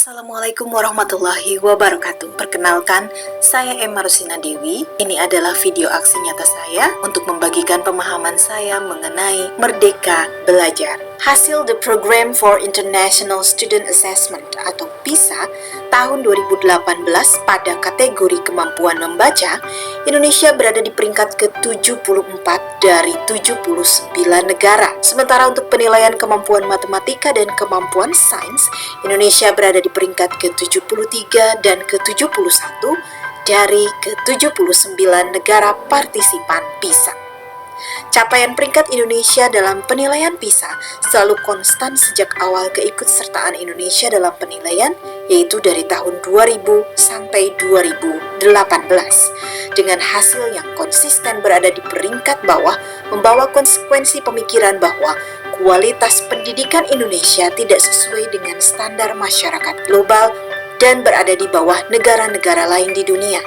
Assalamualaikum warahmatullahi wabarakatuh. Perkenalkan, saya Emma Rusina Dewi. Ini adalah video aksi nyata saya untuk membagikan pemahaman saya mengenai Merdeka Belajar. Hasil The Program for International Student Assessment atau PISA tahun 2018 pada kategori kemampuan membaca, Indonesia berada di peringkat ke-74 dari 79 negara. Sementara untuk penilaian kemampuan matematika dan kemampuan sains, Indonesia berada di peringkat ke-73 dan ke-71 dari ke-79 negara partisipan PISA. Capaian peringkat Indonesia dalam penilaian PISA selalu konstan sejak awal keikutsertaan Indonesia dalam penilaian, yaitu dari tahun 2000 sampai 2018. Dengan hasil yang konsisten berada di peringkat bawah, membawa konsekuensi pemikiran bahwa kualitas pendidikan Indonesia tidak sesuai dengan standar masyarakat global dan berada di bawah negara-negara lain di dunia.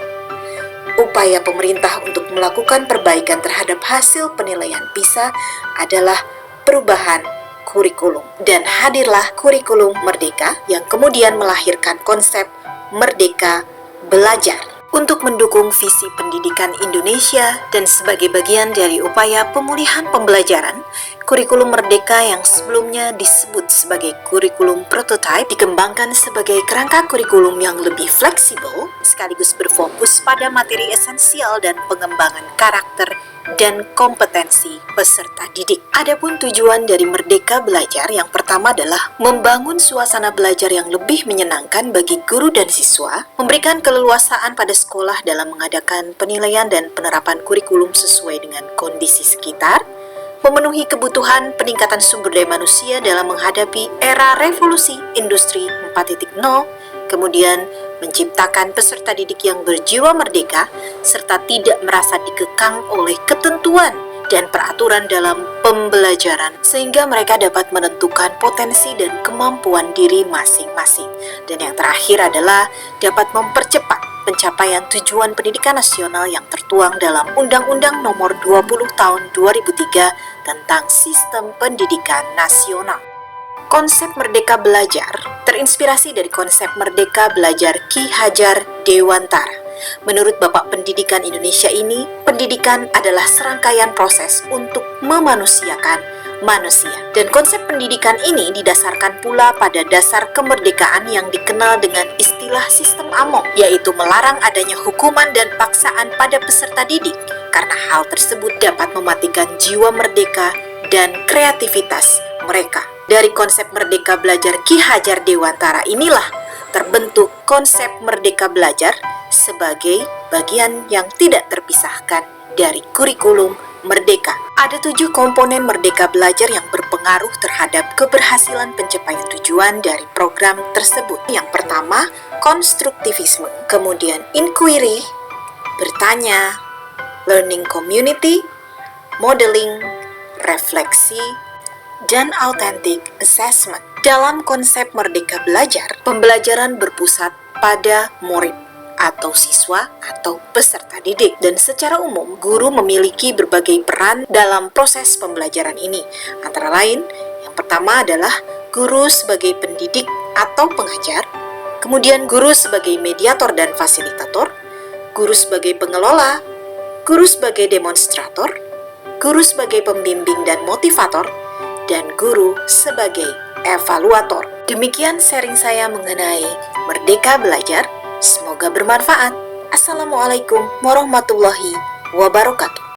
Upaya pemerintah untuk melakukan perbaikan terhadap hasil penilaian PISA adalah perubahan kurikulum. Dan hadirlah kurikulum Merdeka yang kemudian melahirkan konsep Merdeka Belajar untuk mendukung visi pendidikan Indonesia dan sebagai bagian dari upaya pemulihan pembelajaran. Kurikulum Merdeka yang sebelumnya disebut sebagai kurikulum prototype dikembangkan sebagai kerangka kurikulum yang lebih fleksibel sekaligus berfokus pada materi esensial dan pengembangan karakter dan kompetensi peserta didik. Adapun tujuan dari Merdeka Belajar yang pertama adalah membangun suasana belajar yang lebih menyenangkan bagi guru dan siswa, memberikan keleluasaan pada sekolah dalam mengadakan penilaian dan penerapan kurikulum sesuai dengan kondisi sekitar, memenuhi kebutuhan peningkatan sumber daya manusia dalam menghadapi era revolusi industri 4.0, kemudian menciptakan peserta didik yang berjiwa merdeka serta tidak merasa dikekang oleh ketentuan dan peraturan dalam pembelajaran sehingga mereka dapat menentukan potensi dan kemampuan diri masing-masing. Dan yang terakhir adalah dapat mempercepat pencapaian tujuan pendidikan nasional yang tertuang dalam Undang-Undang Nomor 20 Tahun 2003 tentang Sistem Pendidikan Nasional. Konsep Merdeka Belajar terinspirasi dari konsep Merdeka Belajar Ki Hajar Dewantara. Menurut Bapak Pendidikan Indonesia ini, pendidikan adalah serangkaian proses untuk memanusiakan manusia. Dan konsep pendidikan ini didasarkan pula pada dasar kemerdekaan yang dikenal dengan istilah sistem AMOM, yaitu melarang adanya hukuman dan paksaan pada peserta didik, karena hal tersebut dapat mematikan jiwa merdeka dan kreativitas mereka. Dari konsep Merdeka Belajar Ki Hajar Dewantara inilah terbentuk konsep Merdeka Belajar sebagai bagian yang tidak terpisahkan dari kurikulum Merdeka. Ada 7 komponen Merdeka Belajar yang berpengaruh terhadap keberhasilan pencapaian tujuan dari program tersebut. Yang pertama, konstruktivisme, kemudian inquiry, bertanya, learning community, modeling, refleksi, dan authentic assessment. Dalam konsep Merdeka Belajar, pembelajaran berpusat pada murid atau siswa atau peserta didik, dan secara umum guru memiliki berbagai peran dalam proses pembelajaran ini. Antara lain, yang pertama adalah guru sebagai pendidik atau pengajar, kemudian guru sebagai mediator dan fasilitator, guru sebagai pengelola, guru sebagai demonstrator, guru sebagai pembimbing dan motivator, dan guru sebagai evaluator. Demikian sharing saya mengenai Merdeka Belajar. Semoga bermanfaat. Assalamualaikum warahmatullahi wabarakatuh.